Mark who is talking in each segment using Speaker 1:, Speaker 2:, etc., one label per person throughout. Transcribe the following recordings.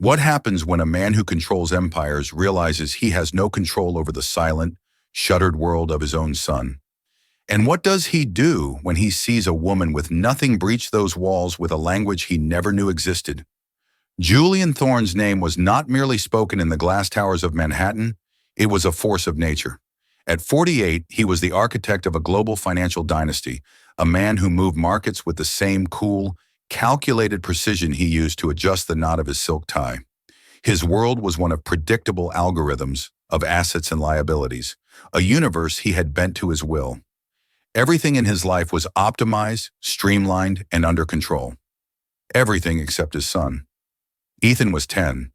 Speaker 1: What happens when a man who controls empires realizes he has no control over the silent, shuttered world of his own son? And what does he do when he sees a woman with nothing breach those walls with a language he never knew existed? Julian Thorne's name was not merely spoken in the glass towers of Manhattan, it was a force of nature. At 48, he was the architect of a global financial dynasty, a man who moved markets with the same cool, calculated precision he used to adjust the knot of his silk tie. His world was one of predictable algorithms of assets and liabilities, a universe he had bent to his will. Everything in his life was optimized, streamlined, and under control. Everything except his son. Ethan was 10.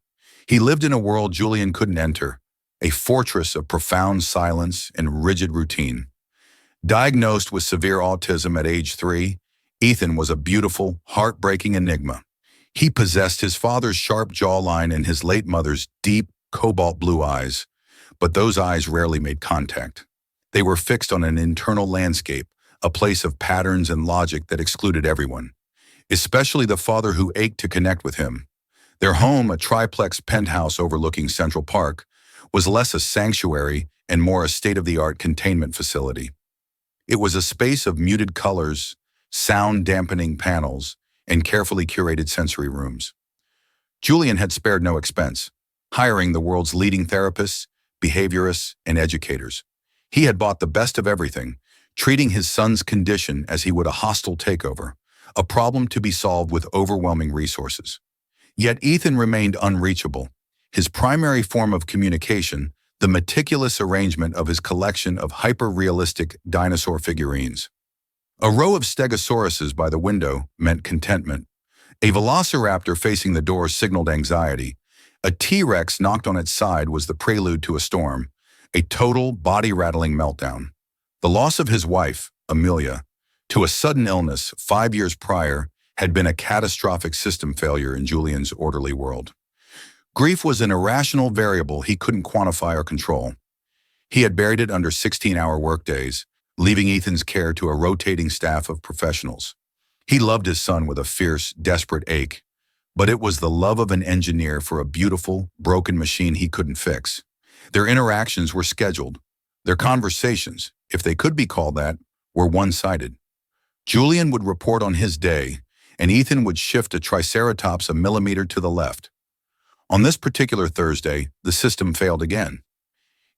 Speaker 1: He lived in a world Julian couldn't enter, a fortress of profound silence and rigid routine. Diagnosed with severe autism at age 3, Ethan was a beautiful, heartbreaking enigma. He possessed his father's sharp jawline and his late mother's deep, cobalt blue eyes, but those eyes rarely made contact. They were fixed on an internal landscape, a place of patterns and logic that excluded everyone, especially the father who ached to connect with him. Their home, a triplex penthouse overlooking Central Park, was less a sanctuary and more a state-of-the-art containment facility. It was a space of muted colors, sound-dampening panels, and carefully curated sensory rooms. Julian had spared no expense, hiring the world's leading therapists, behaviorists, and educators. He had bought the best of everything, treating his son's condition as he would a hostile takeover, a problem to be solved with overwhelming resources. Yet Ethan remained unreachable. His primary form of communication, the meticulous arrangement of his collection of hyper-realistic dinosaur figurines. A row of stegosauruses by the window meant contentment. A velociraptor facing the door signaled anxiety. A T-Rex knocked on its side was the prelude to a storm, a total, body-rattling meltdown. The loss of his wife, Amelia, to a sudden illness 5 years prior had been a catastrophic system failure in Julian's orderly world. Grief was an irrational variable he couldn't quantify or control. He had buried it under 16-hour workdays, leaving Ethan's care to a rotating staff of professionals. He loved his son with a fierce, desperate ache, but it was the love of an engineer for a beautiful, broken machine he couldn't fix. Their interactions were scheduled. Their conversations, if they could be called that, were one-sided. Julian would report on his day, and Ethan would shift a triceratops a millimeter to the left. On this particular Thursday, the system failed again.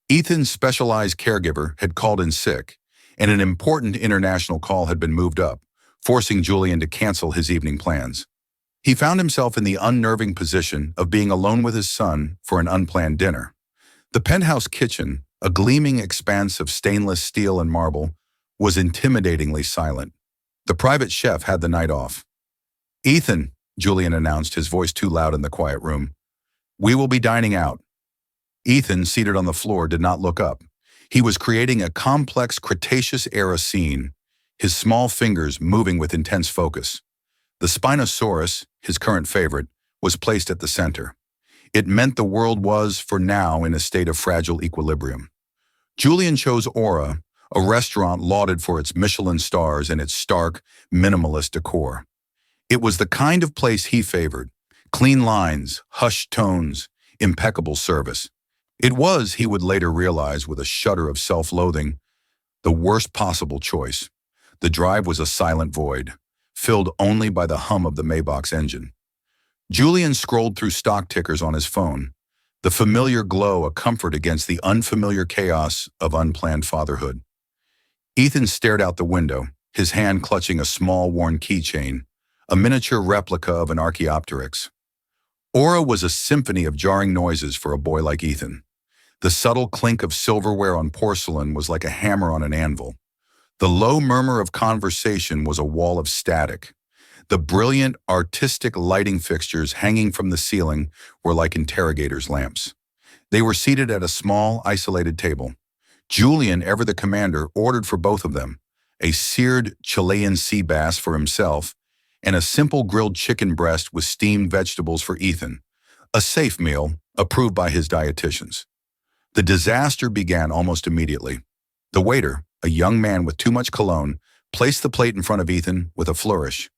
Speaker 1: Ethan's specialized caregiver had called in sick, and an important international call had been moved up, forcing Julian to cancel his evening plans. He found himself in the unnerving position of being alone with his son for an unplanned dinner. The penthouse kitchen, a gleaming expanse of stainless steel and marble, was intimidatingly silent. The private chef had the night off. "Ethan," Julian announced, his voice too loud in the quiet room, "we will be dining out." Ethan, seated on the floor, did not look up. He was creating a complex Cretaceous-era scene, his small fingers moving with intense focus. The Spinosaurus, his current favorite, was placed at the center. It meant the world was, for now, in a state of fragile equilibrium. Julian chose Aura, a restaurant lauded for its Michelin stars and its stark, minimalist decor. It was the kind of place he favored: clean lines, hushed tones, impeccable service. It was, he would later realize with a shudder of self-loathing, the worst possible choice. The drive was a silent void, filled only by the hum of the Maybach's engine. Julian scrolled through stock tickers on his phone, the familiar glow a comfort against the unfamiliar chaos of unplanned fatherhood. Ethan stared out the window, his hand clutching a small worn keychain, a miniature replica of an Archaeopteryx. Aura was a symphony of jarring noises for a boy like Ethan. The subtle clink of silverware on porcelain was like a hammer on an anvil. The low murmur of conversation was a wall of static. The brilliant, artistic lighting fixtures hanging from the ceiling were like interrogators' lamps. They were seated at a small, isolated table. Julian, ever the commander, ordered for both of them, a seared Chilean sea bass for himself and a simple grilled chicken breast with steamed vegetables for Ethan, a safe meal approved by his dietitians. The disaster began almost immediately. The waiter, a young man with too much cologne, placed the plate in front of Ethan with a flourish.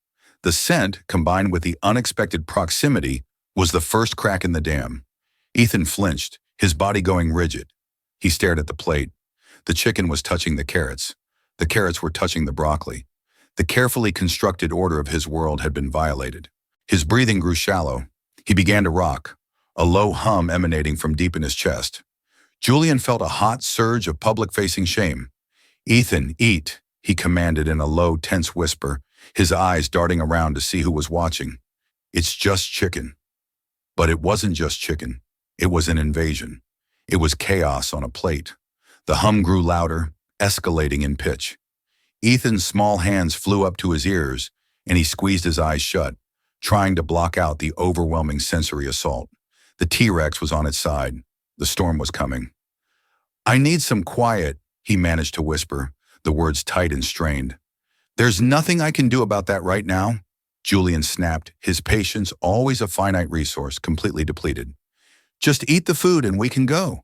Speaker 1: The scent, combined with the unexpected proximity, was the first crack in the dam. Ethan flinched, his body going rigid. He stared at the plate. The chicken was touching the carrots. The carrots were touching the broccoli. The carefully constructed order of his world had been violated. His breathing grew shallow. He began to rock, a low hum emanating from deep in his chest. Julian felt a hot surge of public-facing shame. "Ethan, eat," he commanded in a low, tense whisper, his eyes darting around to see who was watching. "It's just chicken." But it wasn't just chicken. It was an invasion. It was chaos on a plate. The hum grew louder, escalating in pitch. Ethan's small hands flew up to his ears, and he squeezed his eyes shut, trying to block out the overwhelming sensory assault. The T-Rex was on its side. The storm was coming. "I need some quiet," he managed to whisper, the words tight and strained. "There's nothing I can do about that right now," Julian snapped, his patience, always a finite resource, completely depleted. "Just eat the food and we can go."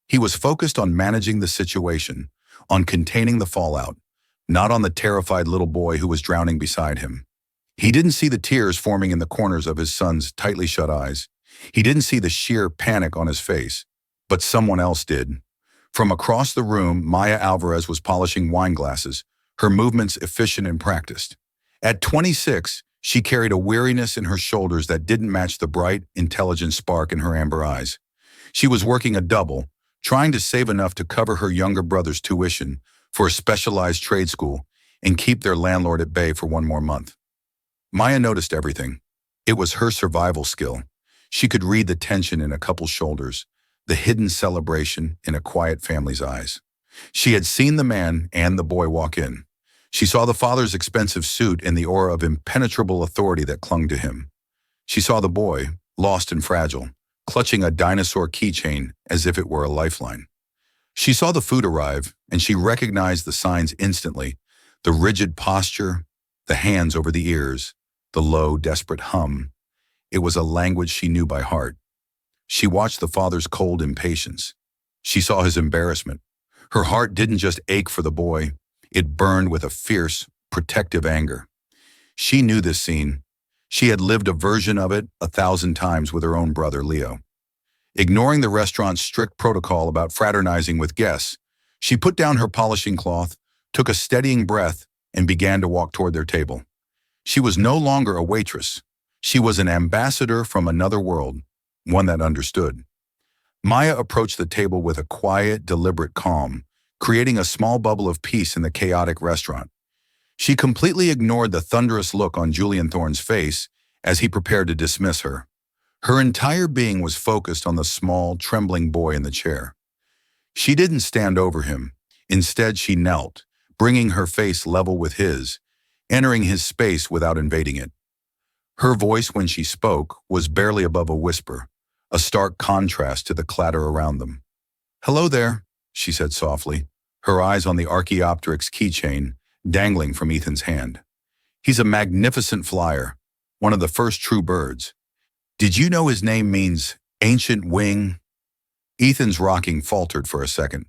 Speaker 1: He was focused on managing the situation, on containing the fallout, not on the terrified little boy who was drowning beside him. He didn't see the tears forming in the corners of his son's tightly shut eyes. He didn't see the sheer panic on his face, but someone else did. From across the room, Maya Alvarez was polishing wine glasses, her movements efficient and practiced. At 26, she carried a weariness in her shoulders that didn't match the bright, intelligent spark in her amber eyes. She was working a double, trying to save enough to cover her younger brother's tuition for a specialized trade school and keep their landlord at bay for one more month. Maya noticed everything. It was her survival skill. She could read the tension in a couple's shoulders, the hidden celebration in a quiet family's eyes. She had seen the man and the boy walk in. She saw the father's expensive suit and the aura of impenetrable authority that clung to him. She saw the boy, lost and fragile, clutching a dinosaur keychain as if it were a lifeline. She saw the food arrive, and she recognized the signs instantly: the rigid posture, the hands over the ears, the low, desperate hum. It was a language she knew by heart. She watched the father's cold impatience. She saw his embarrassment. Her heart didn't just ache for the boy. It burned with a fierce, protective anger. She knew this scene. She had lived a version of it 1,000 times with her own brother, Leo. Ignoring the restaurant's strict protocol about fraternizing with guests, she put down her polishing cloth, took a steadying breath, and began to walk toward their table. She was no longer a waitress. She was an ambassador from another world, one that understood. Maya approached the table with a quiet, deliberate calm, creating a small bubble of peace in the chaotic restaurant. She completely ignored the thunderous look on Julian Thorne's face as he prepared to dismiss her. Her entire being was focused on the small, trembling boy in the chair. She didn't stand over him. Instead, she knelt, bringing her face level with his, entering his space without invading it. Her voice, when she spoke, was barely above a whisper, a stark contrast to the clatter around them. "Hello there," she said softly, her eyes on the Archaeopteryx keychain dangling from Ethan's hand. "He's a magnificent flyer, one of the first true birds. Did you know his name means ancient wing?" Ethan's rocking faltered for a second.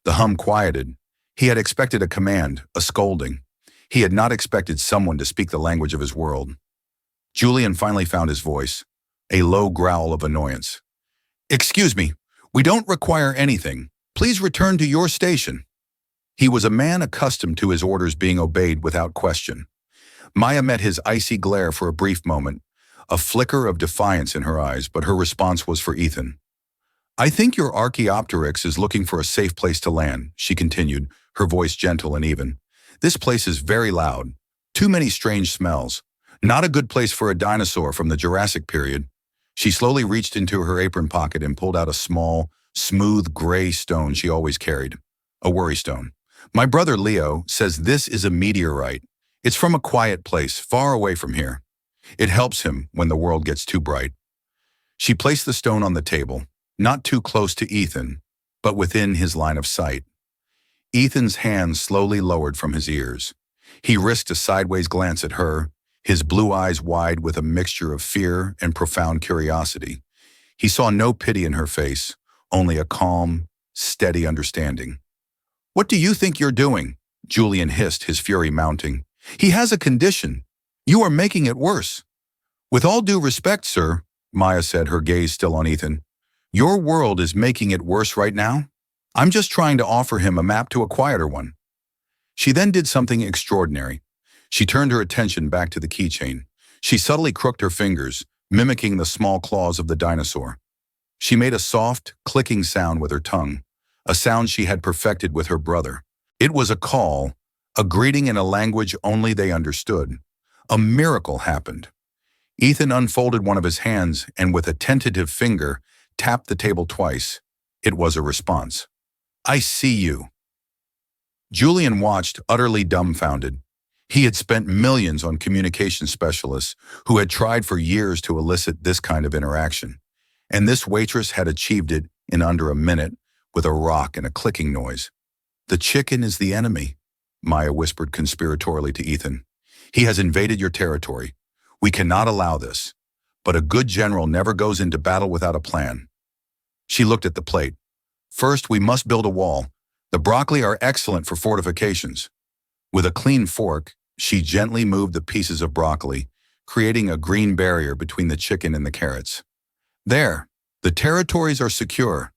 Speaker 1: The hum quieted. He had expected a command, a scolding. He had not expected someone to speak the language of his world. Julian finally found his voice, a low growl of annoyance. "Excuse me, we don't require anything. Please return to your station." He was a man accustomed to his orders being obeyed without question. Maya met his icy glare for a brief moment, a flicker of defiance in her eyes, but her response was for Ethan. "I think your Archaeopteryx is looking for a safe place to land," she continued, her voice gentle and even. "This place is very loud. Too many strange smells. Not a good place for a dinosaur from the Jurassic period." She slowly reached into her apron pocket and pulled out a small, smooth gray stone she always carried. A worry stone. "My brother Leo says this is a meteorite. It's from a quiet place, far away from here. It helps him when the world gets too bright." She placed the stone on the table, not too close to Ethan, but within his line of sight. Ethan's hands slowly lowered from his ears. He risked a sideways glance at her, his blue eyes wide with a mixture of fear and profound curiosity. He saw no pity in her face, only a calm, steady understanding. "What do you think you're doing?" Julian hissed, his fury mounting. "He has a condition. You are making it worse." "With all due respect, sir," Maya said, her gaze still on Ethan. Your world is making it worse right now? I'm just trying to offer him a map to a quieter one. She then did something extraordinary. She turned her attention back to the keychain. She subtly crooked her fingers, mimicking the small claws of the dinosaur. She made a soft, clicking sound with her tongue, a sound she had perfected with her brother. It was a call, a greeting in a language only they understood. A miracle happened. Ethan unfolded one of his hands and with a tentative finger, tapped the table twice. It was a response. I see you. Julian watched, utterly dumbfounded. He had spent millions on communication specialists who had tried for years to elicit this kind of interaction. And this waitress had achieved it in under a minute with a rock and a clicking noise. The chicken is the enemy, Maya whispered conspiratorially to Ethan. He has invaded your territory. We cannot allow this. But a good general never goes into battle without a plan. She looked at the plate. First, we must build a wall. The broccoli are excellent for fortifications. With a clean fork, she gently moved the pieces of broccoli, creating a green barrier between the chicken and the carrots. There, the territories are secure.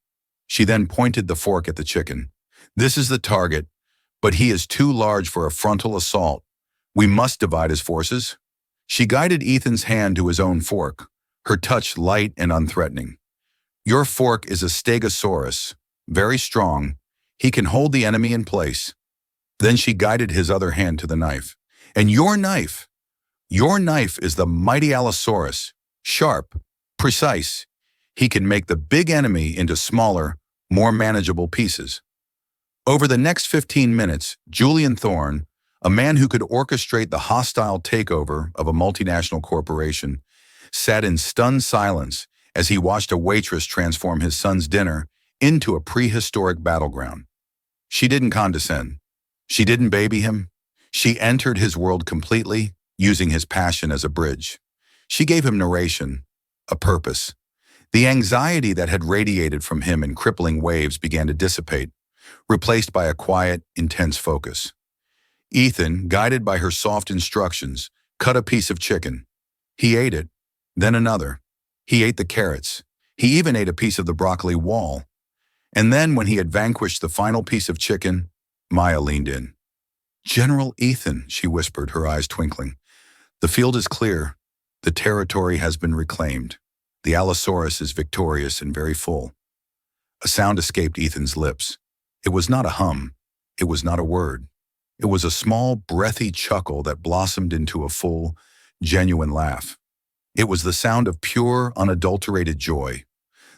Speaker 1: She then pointed the fork at the chicken. This is the target, but he is too large for a frontal assault. We must divide his forces. She guided Ethan's hand to his own fork, her touch light and unthreatening. Your fork is a stegosaurus, very strong. He can hold the enemy in place. Then she guided his other hand to the knife. And your knife is the mighty Allosaurus, sharp, precise. He can make the big enemy into smaller, more manageable pieces. Over the next 15 minutes, Julian Thorne, a man who could orchestrate the hostile takeover of a multinational corporation, sat in stunned silence as he watched a waitress transform his son's dinner into a prehistoric battleground. She didn't condescend. She didn't baby him. She entered his world completely, using his passion as a bridge. She gave him narration, a purpose. The anxiety that had radiated from him in crippling waves began to dissipate, replaced by a quiet, intense focus. Ethan, guided by her soft instructions, cut a piece of chicken. He ate it, then another. He ate the carrots. He even ate a piece of the broccoli wall. And then, when he had vanquished the final piece of chicken, Maya leaned in. General Ethan, she whispered, her eyes twinkling. The field is clear. The territory has been reclaimed. The Allosaurus is victorious and very full. A sound escaped Ethan's lips. It was not a hum. It was not a word. It was a small, breathy chuckle that blossomed into a full, genuine laugh. It was the sound of pure, unadulterated joy.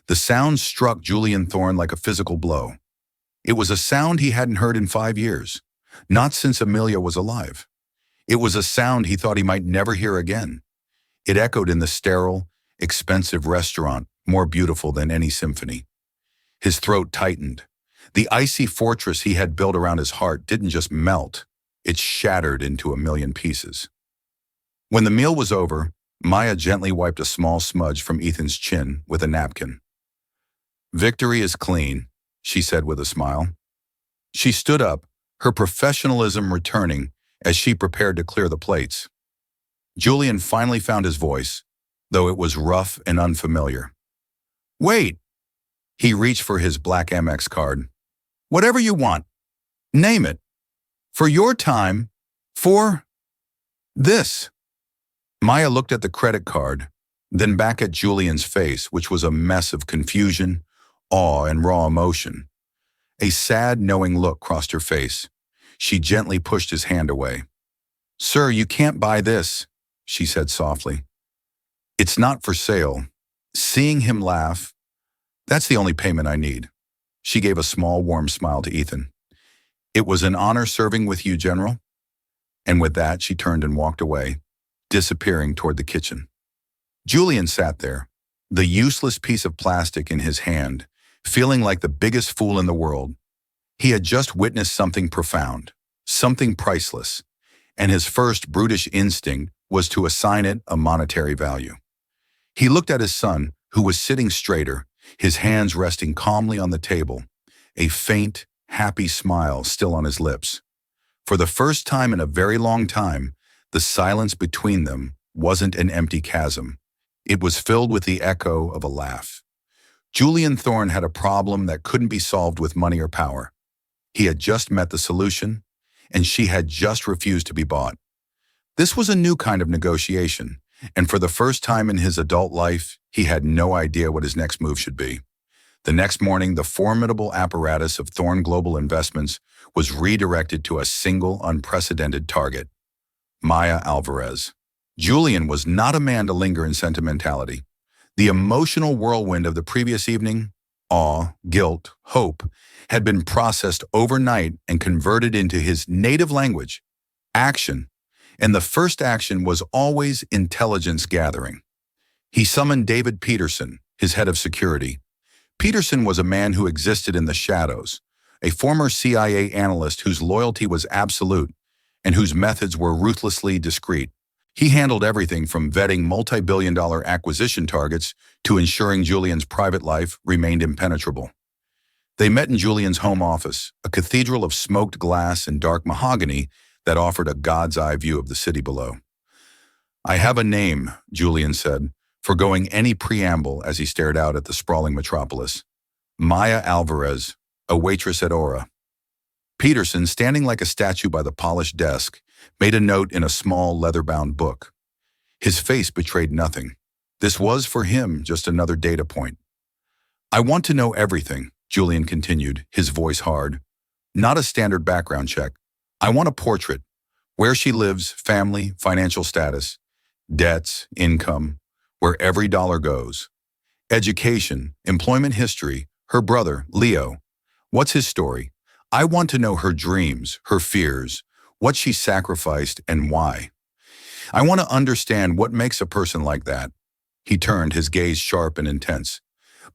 Speaker 1: The sound struck Julian Thorne like a physical blow. It was a sound he hadn't heard in 5 years, not since Amelia was alive. It was a sound he thought he might never hear again. It echoed in the sterile, expensive restaurant, more beautiful than any symphony. His throat tightened. The icy fortress he had built around his heart didn't just melt, it shattered into a million pieces. When the meal was over, Maya gently wiped a small smudge from Ethan's chin with a napkin. Victory is clean, she said with a smile. She stood up, her professionalism returning as she prepared to clear the plates. Julian finally found his voice, though it was rough and unfamiliar. Wait! He reached for his black Amex card. Whatever you want. Name it. For your time. For this. Maya looked at the credit card, then back at Julian's face, which was a mess of confusion, awe, and raw emotion. A sad, knowing look crossed her face. She gently pushed his hand away. Sir, you can't buy this, she said softly. It's not for sale. Seeing him laugh, that's the only payment I need. She gave a small, warm smile to Ethan. It was an honor serving with you, General. And with that, she turned and walked away, disappearing toward the kitchen. Julian sat there, the useless piece of plastic in his hand, feeling like the biggest fool in the world. He had just witnessed something profound, something priceless, and his first brutish instinct was to assign it a monetary value. He looked at his son, who was sitting straighter, his hands resting calmly on the table, a faint, happy smile still on his lips. For the first time in a very long time, the silence between them wasn't an empty chasm. It was filled with the echo of a laugh. Julian Thorne had a problem that couldn't be solved with money or power. He had just met the solution, and she had just refused to be bought. This was a new kind of negotiation, and for the first time in his adult life, he had no idea what his next move should be. The next morning, the formidable apparatus of Thorne Global Investments was redirected to a single, unprecedented target: Maya Alvarez. Julian was not a man to linger in sentimentality. The emotional whirlwind of the previous evening, awe, guilt, hope, had been processed overnight and converted into his native language, action. And the first action was always intelligence gathering. He summoned David Peterson, his head of security. Peterson was a man who existed in the shadows, a former CIA analyst whose loyalty was absolute and whose methods were ruthlessly discreet. He handled everything from vetting multi-billion-dollar acquisition targets to ensuring Julian's private life remained impenetrable. They met in Julian's home office, a cathedral of smoked glass and dark mahogany that offered a god's-eye view of the city below. "I have a name," Julian said, forgoing any preamble as he stared out at the sprawling metropolis. "Maya Alvarez, a waitress at Aura." Peterson, standing like a statue by the polished desk, made a note in a small leather-bound book. His face betrayed nothing. This was, for him, just another data point. "I want to know everything," Julian continued, his voice hard. "Not a standard background check. I want a portrait. Where she lives, family, financial status, debts, income, where every dollar goes. Education, employment history, her brother, Leo. What's his story? I want to know her dreams, her fears, what she sacrificed and why. I want to understand what makes a person like that." He turned, his gaze sharp and intense.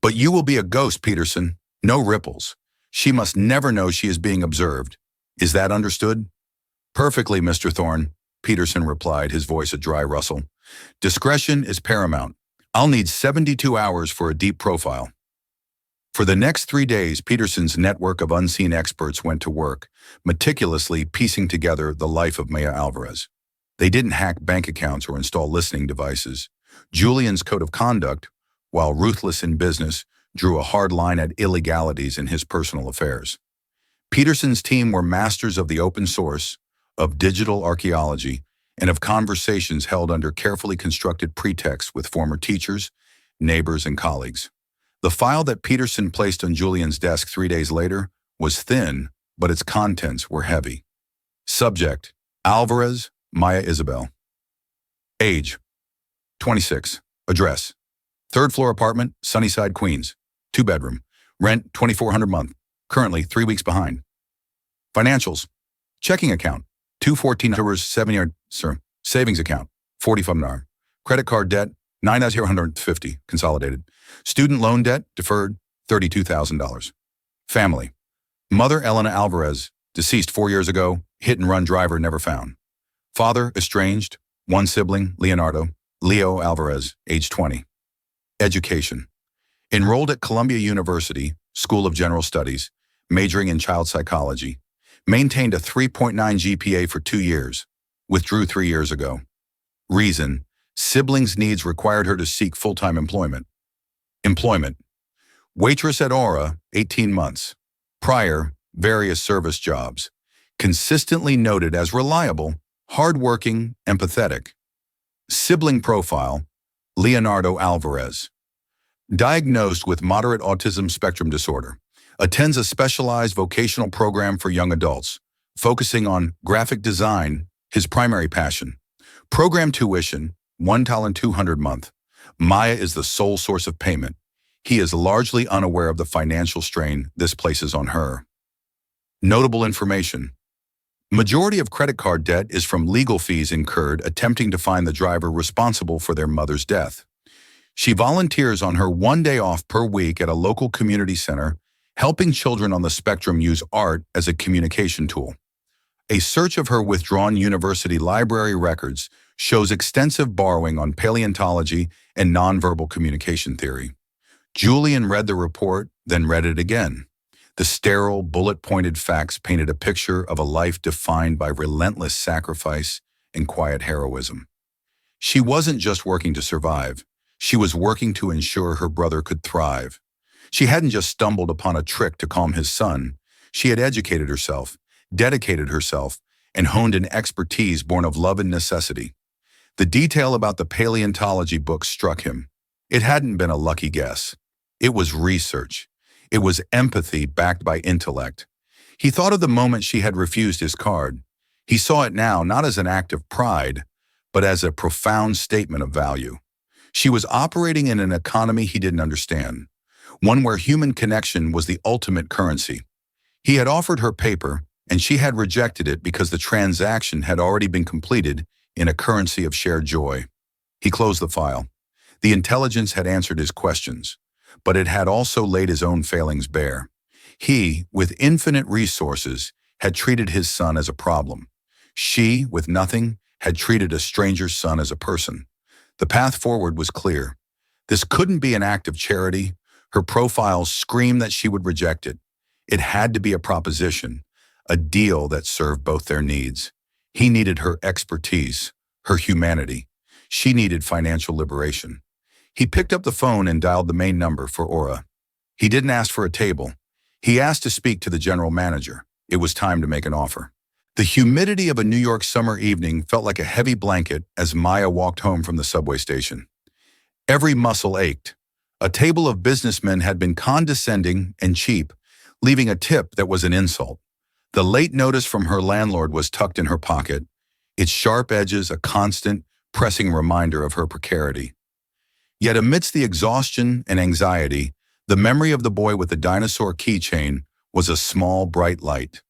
Speaker 1: "But you will be a ghost, Peterson. No ripples. She must never know she is being observed. Is that understood?" "Perfectly, Mr. Thorne," Peterson replied, his voice a dry rustle. "Discretion is paramount. I'll need 72 hours for a deep profile." For the next 3 days, Peterson's network of unseen experts went to work, meticulously piecing together the life of Maya Alvarez. They didn't hack bank accounts or install listening devices. Julian's code of conduct, while ruthless in business, drew a hard line at illegalities in his personal affairs. Peterson's team were masters of the open source, of digital archaeology, and of conversations held under carefully constructed pretexts with former teachers, neighbors, and colleagues. The file that Peterson placed on Julian's desk 3 days later was thin, but its contents were heavy. Subject: Alvarez, Maya Isabel. Age: 26. Address: 3rd floor apartment, Sunnyside, Queens. 2-bedroom. Rent: $2,400 a month. Currently 3 weeks behind. Financials: checking account, $214 7-year savings account, $45. Credit card debt, $9,150 consolidated. Student loan debt, deferred, $32,000. Family: mother Elena Alvarez, deceased 4 years ago, hit-and-run driver never found. Father, estranged, 1 sibling, Leo Alvarez, age 20. Education: enrolled at Columbia University, School of General Studies, majoring in child psychology. Maintained a 3.9 GPA for 2 years. Withdrew 3 years ago. Reason: siblings' needs required her to seek full-time employment. Employment: waitress at Aura, 18 months. Prior, various service jobs. Consistently noted as reliable, hardworking, empathetic. Sibling profile: Leonardo Alvarez. Diagnosed with moderate autism spectrum disorder. Attends a specialized vocational program for young adults, focusing on graphic design, his primary passion. Program tuition, $1,200 a month. Maya is the sole source of payment. He is largely unaware of the financial strain this places on her. Notable information: majority of credit card debt is from legal fees incurred attempting to find the driver responsible for their mother's death. She volunteers on her 1 day off per week at a local community center, helping children on the spectrum use art as a communication tool. A search of her withdrawn university library records shows extensive borrowing on paleontology and nonverbal communication theory. Julian read the report, then read it again. The sterile, bullet-pointed facts painted a picture of a life defined by relentless sacrifice and quiet heroism. She wasn't just working to survive. She was working to ensure her brother could thrive. She hadn't just stumbled upon a trick to calm his son. She had educated herself, dedicated herself, and honed an expertise born of love and necessity. The detail about the paleontology book struck him. It hadn't been a lucky guess. It was research. It was empathy backed by intellect. He thought of the moment she had refused his card. He saw it now not as an act of pride, but as a profound statement of value. She was operating in an economy he didn't understand, one where human connection was the ultimate currency. He had offered her paper, and she had rejected it because the transaction had already been completed in a currency of shared joy. He closed the file. The intelligence had answered his questions, but it had also laid his own failings bare. He, with infinite resources, had treated his son as a problem. She, with nothing, had treated a stranger's son as a person. The path forward was clear. This couldn't be an act of charity. Her profile screamed that she would reject it. It had to be a proposition, a deal that served both their needs. He needed her expertise, her humanity. She needed financial liberation. He picked up the phone and dialed the main number for Aura. He didn't ask for a table. He asked to speak to the general manager. It was time to make an offer. The humidity of a New York summer evening felt like a heavy blanket as Maya walked home from the subway station. Every muscle ached. A table of businessmen had been condescending and cheap, leaving a tip that was an insult. The late notice from her landlord was tucked in her pocket, its sharp edges a constant, pressing reminder of her precarity. Yet amidst the exhaustion and anxiety, the memory of the boy with the dinosaur keychain was a small, bright light.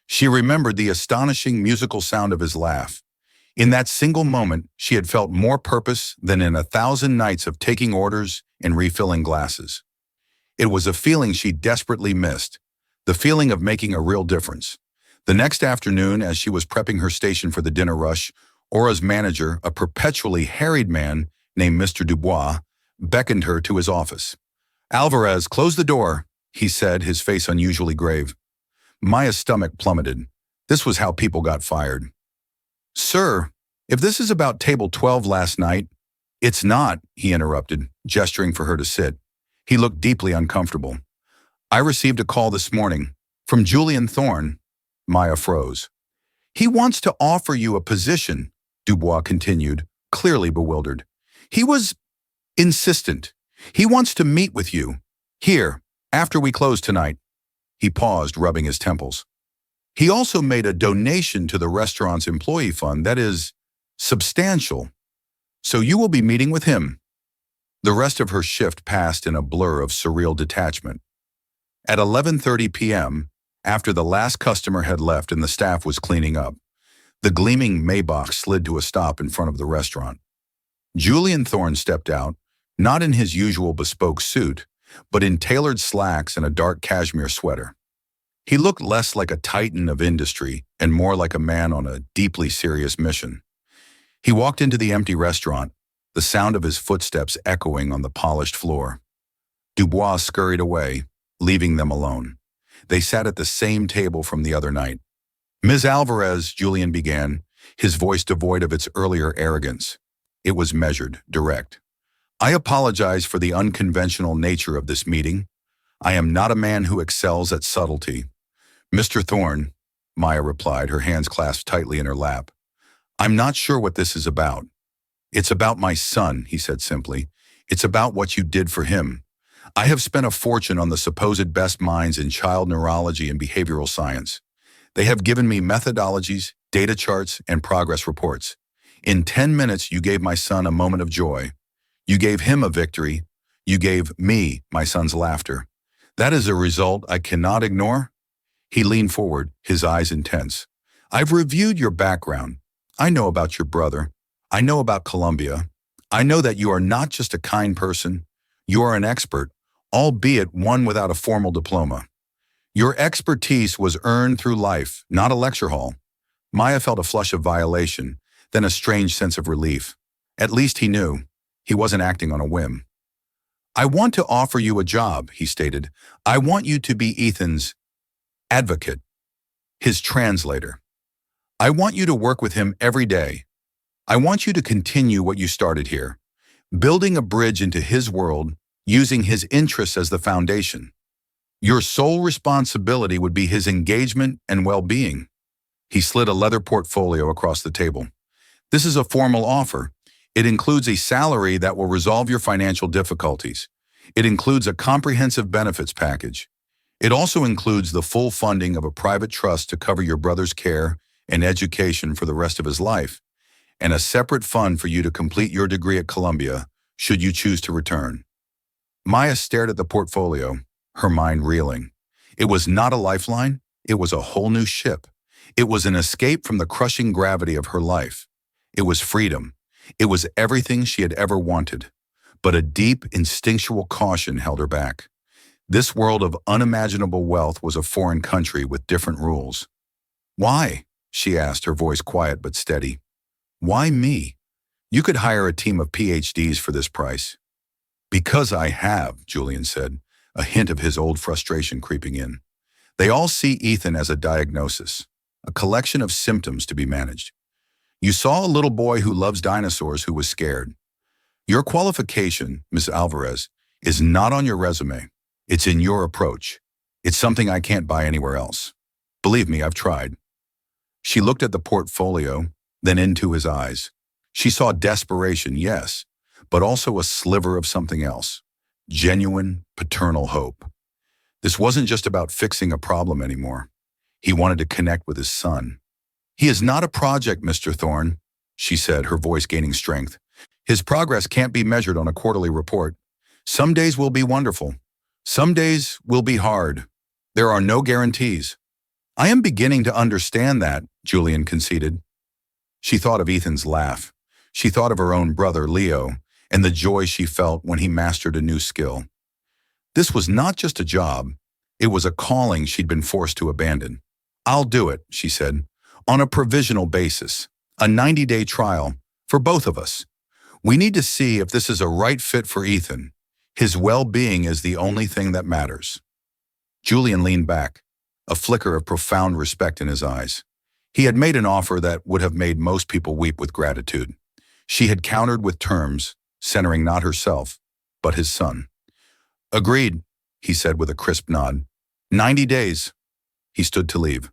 Speaker 1: She remembered the astonishing musical sound of his laugh. In that single moment, she had felt more purpose than in 1,000 nights of taking orders and refilling glasses. It was a feeling she desperately missed, the feeling of making a real difference. The next afternoon, as she was prepping her station for the dinner rush, Aura's manager, a perpetually harried man named Mr. Dubois, beckoned her to his office. "Alvarez, close the door," he said, his face unusually grave. Maya's stomach plummeted. This was how people got fired. "Sir, if this is about table 12 last night—" "It's not," he interrupted, gesturing for her to sit. He looked deeply uncomfortable. "I received a call this morning from Julian Thorne." Maya froze. "He wants to offer you a position," Dubois continued, clearly bewildered. "He was insistent. He wants to meet with you. Here, after we close tonight." He paused, rubbing his temples. "He also made a donation to the restaurant's employee fund that is substantial. So you will be meeting with him." The rest of her shift passed in a blur of surreal detachment. At 11:30 p.m., after the last customer had left and the staff was cleaning up, the gleaming Maybach slid to a stop in front of the restaurant. Julian Thorne stepped out, not in his usual bespoke suit, but in tailored slacks and a dark cashmere sweater. He looked less like a titan of industry and more like a man on a deeply serious mission. He walked into the empty restaurant, the sound of his footsteps echoing on the polished floor. Dubois scurried away, leaving them alone. They sat at the same table from the other night. "Ms. Alvarez," Julian began, his voice devoid of its earlier arrogance. It was measured, direct. "I apologize for the unconventional nature of this meeting. I am not a man who excels at subtlety." "Mr. Thorne," Maya replied, her hands clasped tightly in her lap. "I'm not sure what this is about." "It's about my son," he said simply. "It's about what you did for him. I have spent a fortune on the supposed best minds in child neurology and behavioral science. They have given me methodologies, data charts, and progress reports. In 10 minutes, you gave my son a moment of joy. You gave him a victory. You gave me my son's laughter. That is a result I cannot ignore." He leaned forward, his eyes intense. "I've reviewed your background. I know about your brother. I know about Colombia. I know that you are not just a kind person. You are an expert, albeit one without a formal diploma. Your expertise was earned through life, not a lecture hall." Maya felt a flush of violation, then a strange sense of relief. At least he knew. He wasn't acting on a whim. "I want to offer you a job," he stated. "I want you to be Ethan's advocate, his translator. I want you to work with him every day. I want you to continue what you started here. building a bridge into his world, using his interests as the foundation. Your sole responsibility would be his engagement and well-being. He slid a leather portfolio across the table. This is a formal offer. It includes a salary that will resolve your financial difficulties. It includes a comprehensive benefits package. It also includes the full funding of a private trust to cover your brother's care and education for the rest of his life, and a separate fund for you to complete your degree at Columbia, should you choose to return. Maya stared at the portfolio, her mind reeling. It was not a lifeline, it was a whole new ship. It was an escape from the crushing gravity of her life. It was freedom. It was everything she had ever wanted. But a deep, instinctual caution held her back. This world of unimaginable wealth was a foreign country with different rules. "Why?" she asked, her voice quiet but steady. "Why me? You could hire a team of PhDs for this price." "Because I have," Julian said, a hint of his old frustration creeping in. "They all see Ethan as a diagnosis, a collection of symptoms to be managed. You saw a little boy who loves dinosaurs who was scared. Your qualification, Miss Alvarez, is not on your resume. It's in your approach. It's something I can't buy anywhere else. Believe me, I've tried." She looked at the portfolio, then into his eyes. She saw desperation, yes, but also a sliver of something else. Genuine, paternal hope. This wasn't just about fixing a problem anymore. He wanted to connect with his son. "He is not a project, Mr. Thorne," she said, her voice gaining strength. "His progress can't be measured on a quarterly report. Some days will be wonderful. Some days will be hard. There are no guarantees." "I am beginning to understand that," Julian conceded. She thought of Ethan's laugh. She thought of her own brother, Leo, and the joy she felt when he mastered a new skill. This was not just a job. It was a calling she'd been forced to abandon. "I'll do it," she said, "on a provisional basis, a 90-day trial, for both of us. We need to see if this is a right fit for Ethan. His well-being is the only thing that matters." Julian leaned back, a flicker of profound respect in his eyes. He had made an offer that would have made most people weep with gratitude. She had countered with terms, centering not herself, but his son. "Agreed," he said with a crisp nod. 90 days. He stood to leave.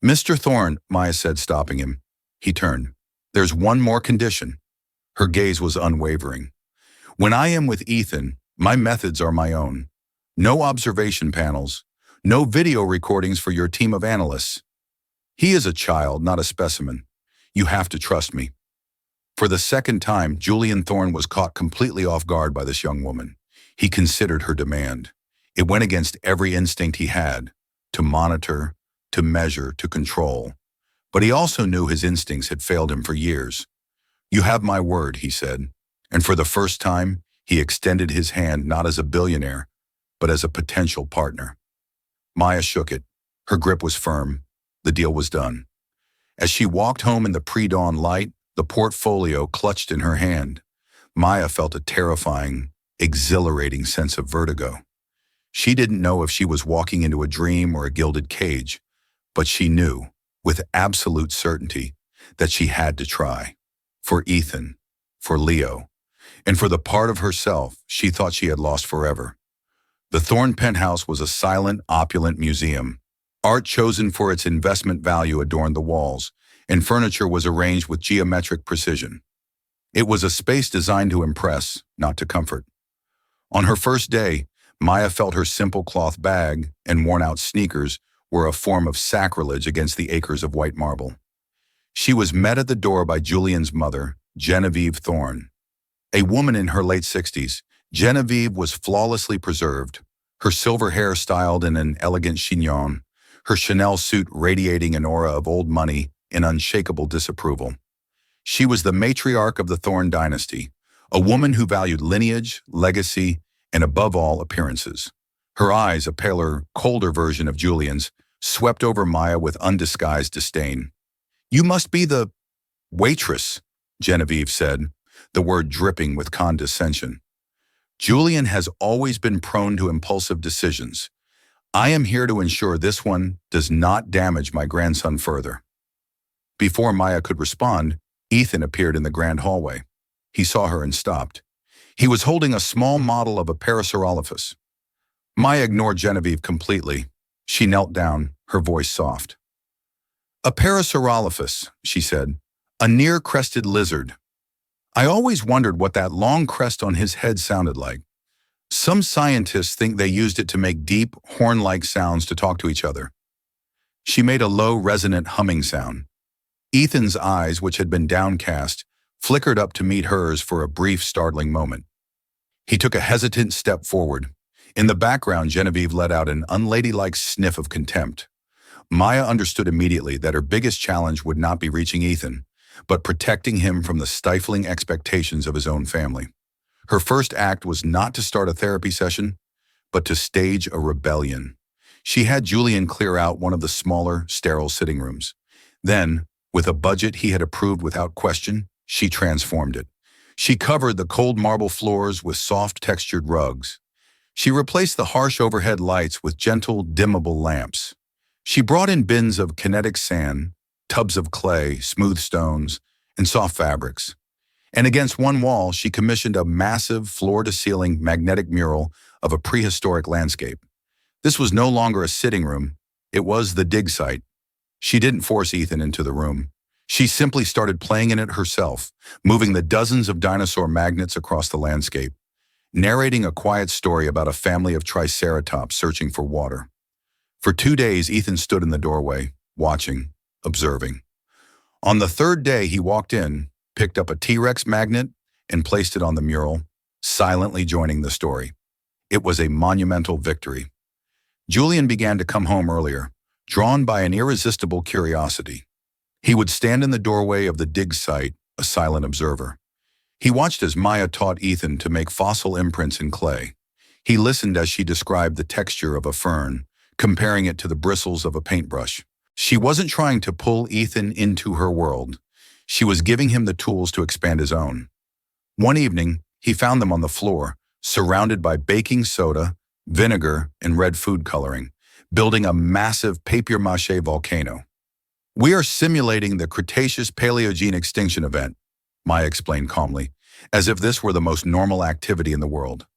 Speaker 1: "Mr. Thorne," Maya said, stopping him. He turned. "There's one more condition." Her gaze was unwavering. "When I am with Ethan, my methods are my own. No observation panels, no video recordings for your team of analysts. He is a child, not a specimen. You have to trust me." For the second time, Julian Thorne was caught completely off guard by this young woman. He considered her demand. It went against every instinct he had, to monitor, to measure, to control. But he also knew his instincts had failed him for years. "You have my word," he said, and for the first time, he extended his hand not as a billionaire, but as a potential partner. Maya shook it. Her grip was firm. The deal was done. As she walked home in the pre-dawn light, the portfolio clutched in her hand. Maya felt a terrifying, exhilarating sense of vertigo. She didn't know if she was walking into a dream or a gilded cage, but she knew, with absolute certainty, that she had to try. For Ethan, for Leo, and for the part of herself she thought she had lost forever. The Thorne penthouse was a silent, opulent museum. Art chosen for its investment value adorned the walls, and furniture was arranged with geometric precision. It was a space designed to impress, not to comfort. On her first day, Maya felt her simple cloth bag and worn-out sneakers were a form of sacrilege against the acres of white marble. She was met at the door by Julian's mother, Genevieve Thorne. A woman in her late 60s, Genevieve was flawlessly preserved, her silver hair styled in an elegant chignon, her Chanel suit radiating an aura of old money and unshakable disapproval. She was the matriarch of the Thorne dynasty, a woman who valued lineage, legacy, and above all, appearances. Her eyes, a paler, colder version of Julian's, swept over Maya with undisguised disdain. "You must be the waitress," Genevieve said, the word dripping with condescension. "Julian has always been prone to impulsive decisions. I am here to ensure this one does not damage my grandson further." Before Maya could respond, Ethan appeared in the grand hallway. He saw her and stopped. He was holding a small model of a Parasaurolophus. Maya ignored Genevieve completely. She knelt down, her voice soft. A Parasaurolophus, she said, a near-crested lizard. I always wondered what that long crest on his head sounded like. Some scientists think they used it to make deep, horn-like sounds to talk to each other. She made a low, resonant humming sound. Ethan's eyes, which had been downcast, flickered up to meet hers for a brief, startling moment. He took a hesitant step forward. In the background, Genevieve let out an unladylike sniff of contempt. Maya understood immediately that her biggest challenge would not be reaching Ethan, but protecting him from the stifling expectations of his own family. Her first act was not to start a therapy session, but to stage a rebellion. She had Julian clear out one of the smaller, sterile sitting rooms. Then, with a budget he had approved without question, she transformed it. She covered the cold marble floors with soft, textured rugs. She replaced the harsh overhead lights with gentle, dimmable lamps. She brought in bins of kinetic sand, tubs of clay, smooth stones, and soft fabrics. And against one wall, she commissioned a massive, floor-to-ceiling magnetic mural of a prehistoric landscape. This was no longer a sitting room. It was the dig site. She didn't force Ethan into the room. She simply started playing in it herself, moving the dozens of dinosaur magnets across the landscape, narrating a quiet story about a family of triceratops searching for water. For 2 days, Ethan stood in the doorway, watching, observing. On the third day, he walked in, picked up a T-Rex magnet, and placed it on the mural, silently joining the story. It was a monumental victory. Julian began to come home earlier, drawn by an irresistible curiosity. He would stand in the doorway of the dig site, a silent observer. He watched as Maya taught Ethan to make fossil imprints in clay. He listened as she described the texture of a fern, comparing it to the bristles of a paintbrush. She wasn't trying to pull Ethan into her world. She was giving him the tools to expand his own. One evening, he found them on the floor, surrounded by baking soda, vinegar, and red food coloring, building a massive papier-mâché volcano. We are simulating the Cretaceous Paleogene extinction event, Maya explained calmly, as if this were the most normal activity in the world.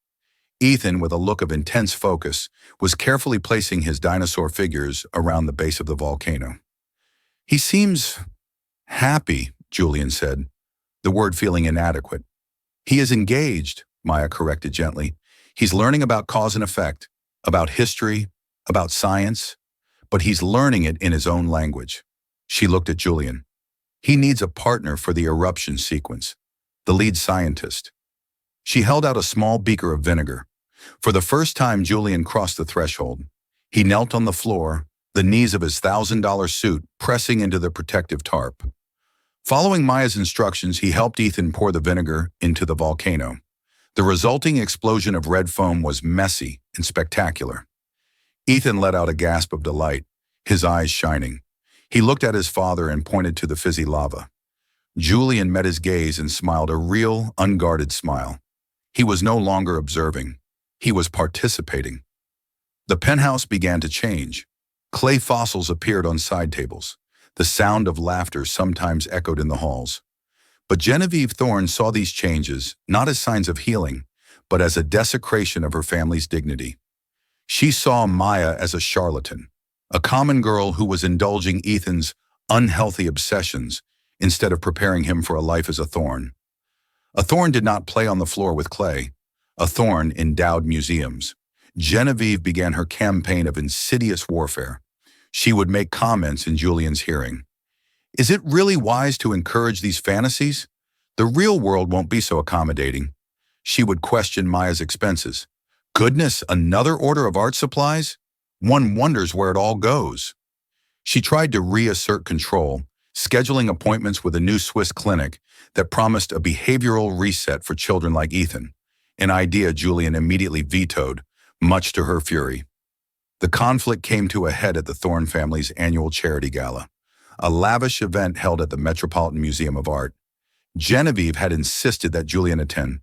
Speaker 1: Ethan, with a look of intense focus, was carefully placing his dinosaur figures around the base of the volcano. He seems happy, Julian said, the word feeling inadequate. He is engaged, Maya corrected gently. He's learning about cause and effect, about history, about science, but he's learning it in his own language. She looked at Julian. He needs a partner for the eruption sequence, the lead scientist. She held out a small beaker of vinegar. For the first time, Julian crossed the threshold. He knelt on the floor, the knees of his $1,000 suit pressing into the protective tarp. Following Maya's instructions, he helped Ethan pour the vinegar into the volcano. The resulting explosion of red foam was messy and spectacular. Ethan let out a gasp of delight, his eyes shining. He looked at his father and pointed to the fizzy lava. Julian met his gaze and smiled a real, unguarded smile. He was no longer observing. He was participating. The penthouse began to change. Clay fossils appeared on side tables. The sound of laughter sometimes echoed in the halls. But Genevieve Thorne saw these changes not as signs of healing, but as a desecration of her family's dignity. She saw Maya as a charlatan, a common girl who was indulging Ethan's unhealthy obsessions instead of preparing him for a life as a thorn. A thorn did not play on the floor with clay. A thorn endowed museums. Genevieve began her campaign of insidious warfare. She would make comments in Julian's hearing. Is it really wise to encourage these fantasies? The real world won't be so accommodating. She would question Maya's expenses. Goodness, another order of art supplies? One wonders where it all goes. She tried to reassert control, scheduling appointments with a new Swiss clinic that promised a behavioral reset for children like Ethan, an idea Julian immediately vetoed, much to her fury. The conflict came to a head at the Thorne family's annual charity gala, a lavish event held at the Metropolitan Museum of Art. Genevieve had insisted that Julian attend,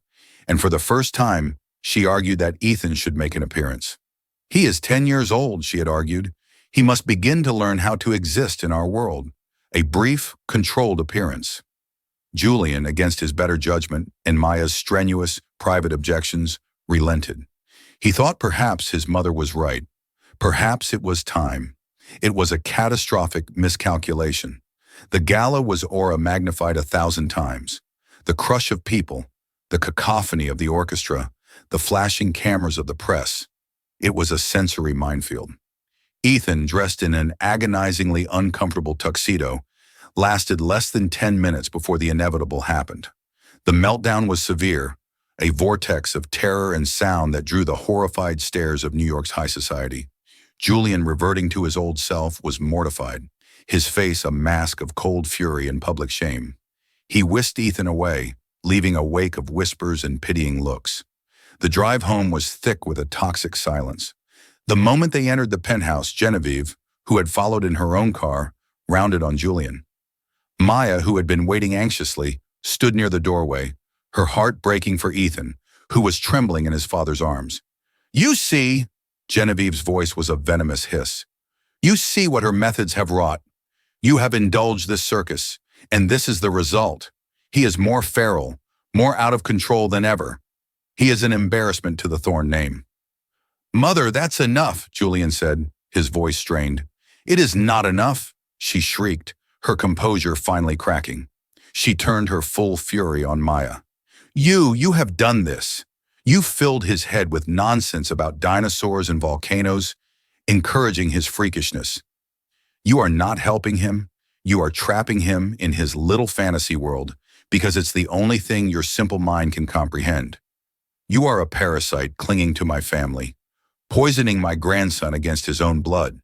Speaker 1: and for the first time, she argued that Ethan should make an appearance. He is 10 years old, she had argued. He must begin to learn how to exist in our world. A brief, controlled appearance. Julian, against his better judgment and Maya's strenuous, private objections, relented. He thought perhaps his mother was right. Perhaps it was time. It was a catastrophic miscalculation. The gala was aura magnified 1,000 times. The crush of people, the cacophony of the orchestra, the flashing cameras of the press. It was a sensory minefield. Ethan, dressed in an agonizingly uncomfortable tuxedo, lasted less than 10 minutes before the inevitable happened. The meltdown was severe, a vortex of terror and sound that drew the horrified stares of New York's high society. Julian, reverting to his old self, was mortified, his face a mask of cold fury and public shame. He whisked Ethan away, leaving a wake of whispers and pitying looks. The drive home was thick with a toxic silence. The moment they entered the penthouse, Genevieve, who had followed in her own car, rounded on Julian. Maya, who had been waiting anxiously, stood near the doorway, her heart breaking for Ethan, who was trembling in his father's arms. "You see," Genevieve's voice was a venomous hiss. "You see what her methods have wrought. You have indulged this circus, and this is the result. He is more feral, more out of control than ever. He is an embarrassment to the Thorne name." "Mother, that's enough," Julian said, his voice strained. "It is not enough," she shrieked, her composure finally cracking. She turned her full fury on Maya. You have done this. You filled his head with nonsense about dinosaurs and volcanoes, encouraging his freakishness. You are not helping him. You are trapping him in his little fantasy world because it's the only thing your simple mind can comprehend. You are a parasite clinging to my family, poisoning my grandson against his own blood."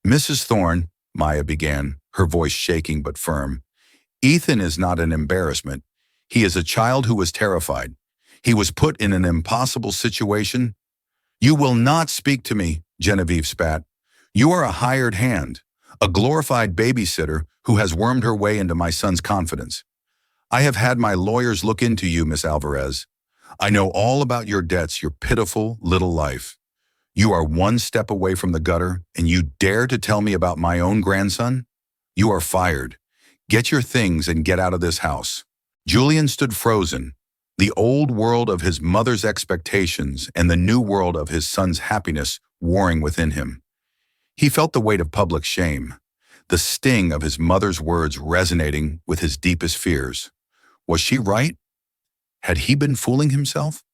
Speaker 1: "Mrs. Thorne," Maya began, her voice shaking but firm, "Ethan is not an embarrassment. He is a child who was terrified. He was put in an impossible situation." "You will not speak to me," Genevieve spat. "You are a hired hand, a glorified babysitter who has wormed her way into my son's confidence. I have had my lawyers look into you, Miss Alvarez. I know all about your debts, your pitiful little life. You are one step away from the gutter, and you dare to tell me about my own grandson? You are fired. Get your things and get out of this house." Julian stood frozen, the old world of his mother's expectations and the new world of his son's happiness warring within him. He felt the weight of public shame, the sting of his mother's words resonating with his deepest fears. Was she right? Had he been fooling himself?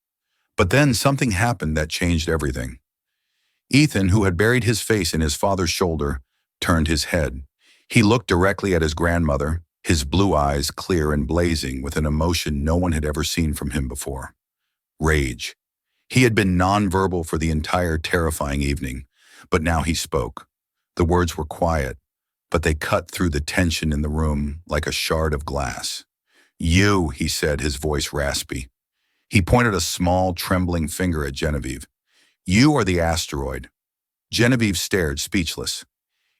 Speaker 1: But then something happened that changed everything. Ethan, who had buried his face in his father's shoulder, turned his head. He looked directly at his grandmother, his blue eyes clear and blazing with an emotion no one had ever seen from him before. Rage. He had been nonverbal for the entire terrifying evening, but now he spoke. The words were quiet, but they cut through the tension in the room like a shard of glass. "You," he said, his voice raspy. He pointed a small, trembling finger at Genevieve. "You are the asteroid." Genevieve stared, speechless.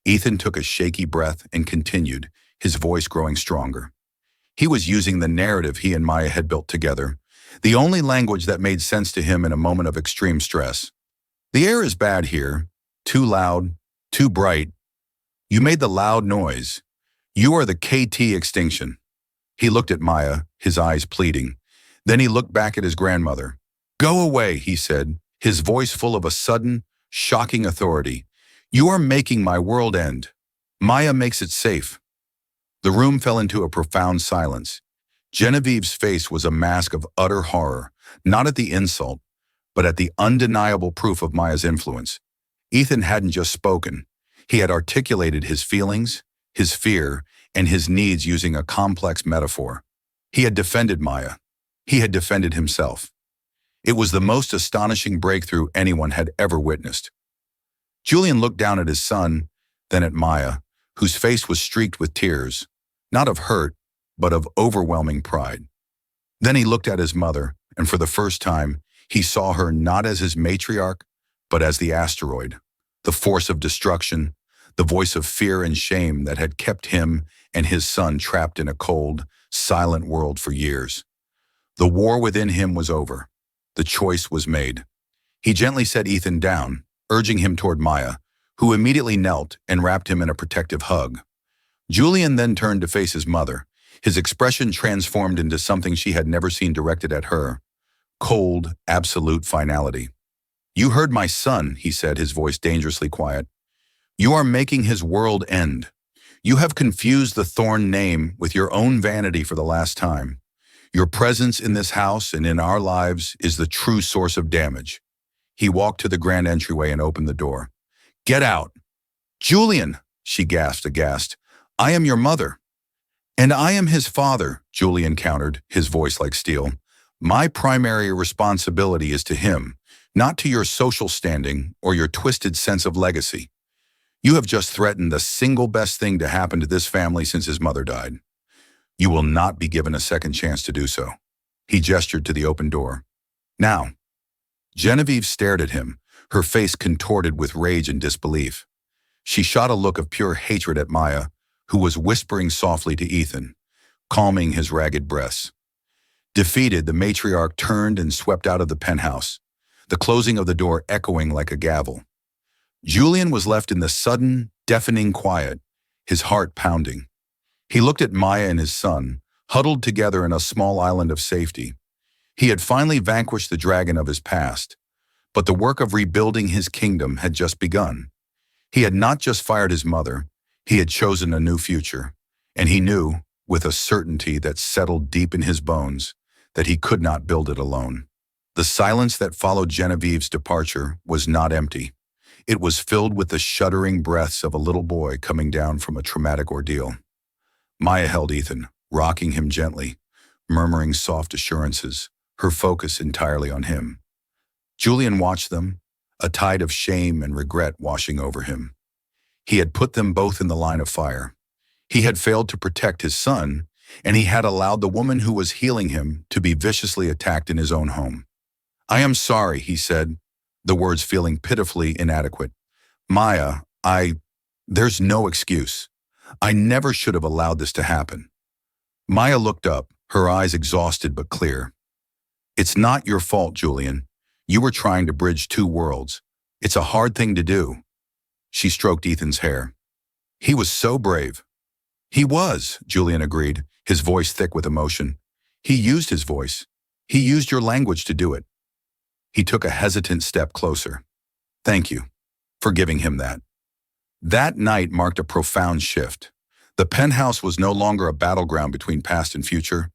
Speaker 1: Ethan took a shaky breath and continued, his voice growing stronger. He was using the narrative he and Maya had built together, the only language that made sense to him in a moment of extreme stress. "The air is bad here, too loud, too bright. You made the loud noise. You are the KT extinction." He looked at Maya, his eyes pleading. Then he looked back at his grandmother. "Go away," he said, his voice full of a sudden, shocking authority. "You are making my world end. Maya makes it safe." The room fell into a profound silence. Genevieve's face was a mask of utter horror, not at the insult, but at the undeniable proof of Maya's influence. Ethan hadn't just spoken. He had articulated his feelings, his fear, and his needs using a complex metaphor. He had defended Maya. He had defended himself. It was the most astonishing breakthrough anyone had ever witnessed. Julian looked down at his son, then at Maya, whose face was streaked with tears, not of hurt, but of overwhelming pride. Then he looked at his mother, and for the first time, he saw her not as his matriarch, but as the asteroid, the force of destruction, the voice of fear and shame that had kept him and his son trapped in a cold, silent world for years. The war within him was over. The choice was made. He gently set Ethan down, urging him toward Maya, who immediately knelt and wrapped him in a protective hug. Julian then turned to face his mother, His expression transformed into something she had never seen directed at her: cold, absolute finality. "You heard my son," he said, his voice dangerously quiet. "You are making his world end. You have confused the Thorn name with your own vanity for the last time. Your presence in this house and in our lives is the true source of damage." He walked to the grand entryway and opened the door. "Get out!" "Julian!" she gasped, aghast. "I am your mother." "And I am his father," Julian countered, his voice like steel. "My primary responsibility is to him, not to your social standing or your twisted sense of legacy. You have just threatened the single best thing to happen to this family since his mother died. You will not be given a second chance to do so." He gestured to the open door. "Now." Genevieve stared at him, her face contorted with rage and disbelief. She shot a look of pure hatred at Maya, who was whispering softly to Ethan, calming his ragged breaths. Defeated, the matriarch turned and swept out of the penthouse, the closing of the door echoing like a gavel. Julian was left in the sudden, deafening quiet, his heart pounding. He looked at Maya and his son, huddled together in a small island of safety. He had finally vanquished the dragon of his past, but the work of rebuilding his kingdom had just begun. He had not just fired his mother, he had chosen a new future, and he knew, with a certainty that settled deep in his bones, that he could not build it alone. The silence that followed Genevieve's departure was not empty. It was filled with the shuddering breaths of a little boy coming down from a traumatic ordeal. Maya held Ethan, rocking him gently, murmuring soft assurances, her focus entirely on him. Julian watched them, a tide of shame and regret washing over him. He had put them both in the line of fire. He had failed to protect his son, and he had allowed the woman who was healing him to be viciously attacked in his own home. "I am sorry," he said, the words feeling pitifully inadequate. "Maya, there's no excuse. I never should have allowed this to happen." Maya looked up, her eyes exhausted but clear. "It's not your fault, Julian. You were trying to bridge two worlds. It's a hard thing to do." She stroked Ethan's hair. "He was so brave." "He was," Julian agreed, his voice thick with emotion. "He used his voice. He used your language to do it." He took a hesitant step closer. "Thank you for giving him that." That night marked a profound shift. The penthouse was no longer a battleground between past and future.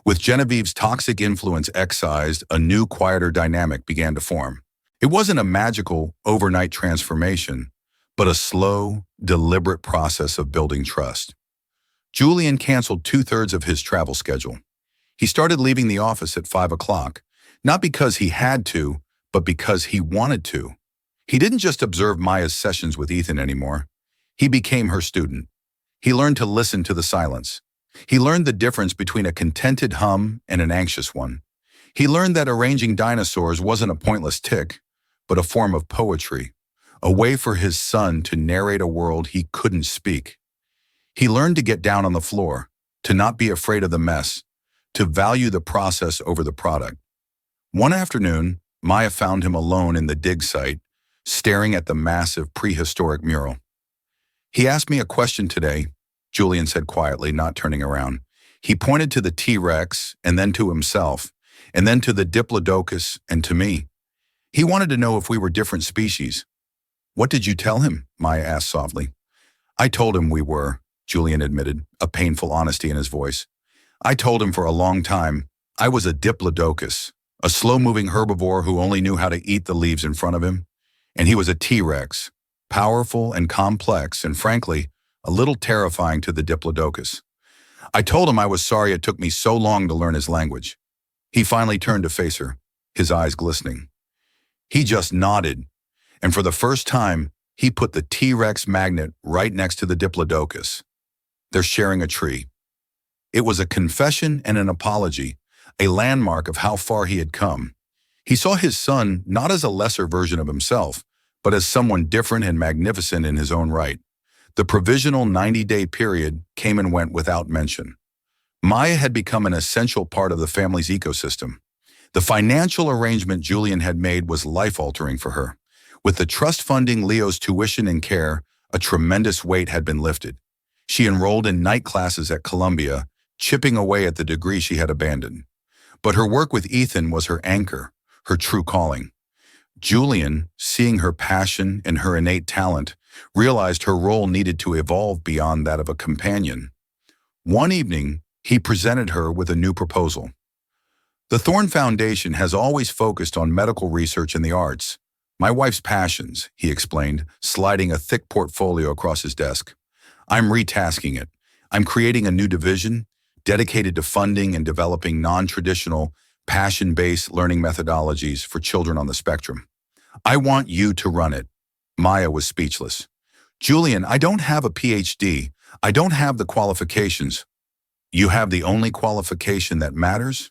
Speaker 1: With Genevieve's toxic influence excised, a new, quieter dynamic began to form. It wasn't a magical, overnight transformation, but a slow, deliberate process of building trust. Julian canceled 2/3 of his travel schedule. He started leaving the office at 5 o'clock, not because he had to, but because he wanted to. He didn't just observe Maya's sessions with Ethan anymore. He became her student. He learned to listen to the silence. He learned the difference between a contented hum and an anxious one. He learned that arranging dinosaurs wasn't a pointless tick, but a form of poetry, a way for his son to narrate a world he couldn't speak. He learned to get down on the floor, to not be afraid of the mess, to value the process over the product. One afternoon, Maya found him alone in the dig site, staring at the massive prehistoric mural. "He asked me a question today," Julian said quietly, not turning around. He pointed to the T-Rex, and then to himself, and then to the Diplodocus, and to me. He wanted to know if we were different species. "What did you tell him?" Maya asked softly. "I told him we were," Julian admitted, a painful honesty in his voice. "I told him for a long time I was a Diplodocus, a slow-moving herbivore who only knew how to eat the leaves in front of him. And he was a T-Rex, powerful and complex, and frankly, a little terrifying to the Diplodocus. I told him I was sorry it took me so long to learn his language." He finally turned to face her, his eyes glistening. He just nodded, and for the first time, he put the T-Rex magnet right next to the Diplodocus. They're sharing a tree. It was a confession and an apology, a landmark of how far he had come. He saw his son not as a lesser version of himself, but as someone different and magnificent in his own right. The provisional 90-day period came and went without mention. Maya had become an essential part of the family's ecosystem. The financial arrangement Julian had made was life-altering for her. With the trust funding Leo's tuition and care, a tremendous weight had been lifted. She enrolled in night classes at Columbia, chipping away at the degree she had abandoned. But her work with Ethan was her anchor, her true calling. Julian, seeing her passion and her innate talent, realized her role needed to evolve beyond that of a companion. One evening, he presented her with a new proposal. The Thorne Foundation has always focused on medical research and the arts. My wife's passions, he explained, sliding a thick portfolio across his desk. I'm retasking it. I'm creating a new division dedicated to funding and developing non-traditional, passion-based learning methodologies for children on the spectrum. I want you to run it. Maya was speechless. Julian, I don't have a PhD. I don't have the qualifications. You have the only qualification that matters?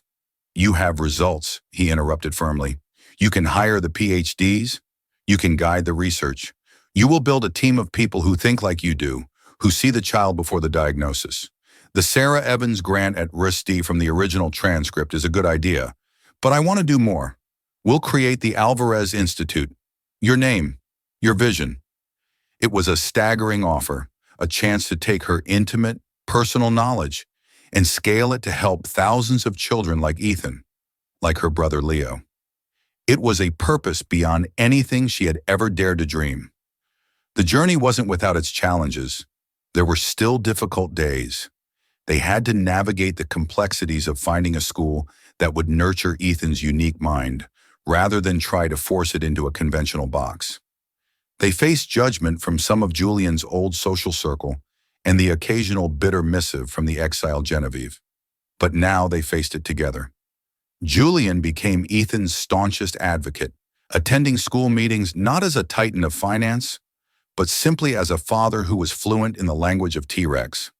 Speaker 1: You have results, he interrupted firmly. You can hire the PhDs. You can guide the research. You will build a team of people who think like you do, who see the child before the diagnosis. The Sarah Evans grant at RISD from the original transcript is a good idea, but I want to do more. We'll create the Alvarez Institute. Your name, your vision. It was a staggering offer, a chance to take her intimate, personal knowledge and scale it to help thousands of children like Ethan, like her brother Leo. It was a purpose beyond anything she had ever dared to dream. The journey wasn't without its challenges. There were still difficult days. They had to navigate the complexities of finding a school that would nurture Ethan's unique mind, rather than try to force it into a conventional box. They faced judgment from some of Julian's old social circle and the occasional bitter missive from the exiled Genevieve. But now they faced it together. Julian became Ethan's staunchest advocate, attending school meetings not as a titan of finance, but simply as a father who was fluent in the language of T-Rex.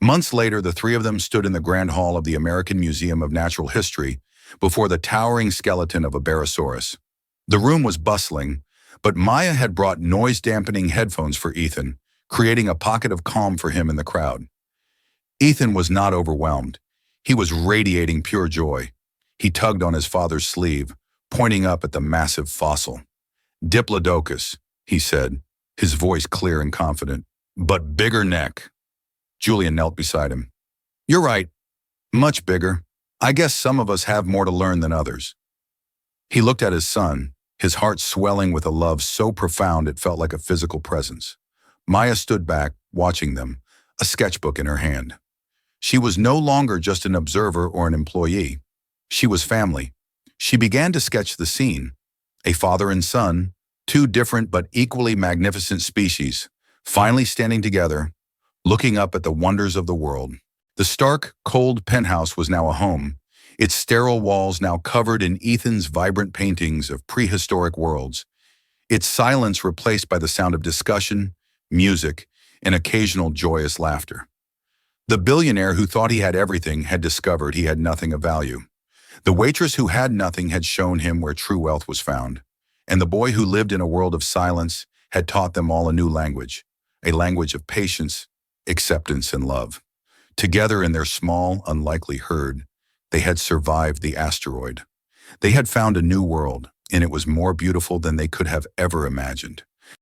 Speaker 1: Months later, the three of them stood in the Grand Hall of the American Museum of Natural History before the towering skeleton of a Barosaurus. The room was bustling, but Maya had brought noise-dampening headphones for Ethan, creating a pocket of calm for him in the crowd. Ethan was not overwhelmed. He was radiating pure joy. He tugged on his father's sleeve, pointing up at the massive fossil. Diplodocus, he said, his voice clear and confident, but bigger neck. Julian knelt beside him. You're right, much bigger. I guess some of us have more to learn than others. He looked at his son, his heart swelling with a love so profound it felt like a physical presence. Maya stood back, watching them, a sketchbook in her hand. She was no longer just an observer or an employee. She was family. She began to sketch the scene. A father and son, two different but equally magnificent species, finally standing together, looking up at the wonders of the world. The stark, cold penthouse was now a home, its sterile walls now covered in Ethan's vibrant paintings of prehistoric worlds, its silence replaced by the sound of discussion, music, and occasional joyous laughter. The billionaire who thought he had everything had discovered he had nothing of value. The waitress who had nothing had shown him where true wealth was found, and the boy who lived in a world of silence had taught them all a new language, a language of patience, acceptance, and love. Together in their small, unlikely herd, they had survived the asteroid. They had found a new world, and it was more beautiful than they could have ever imagined.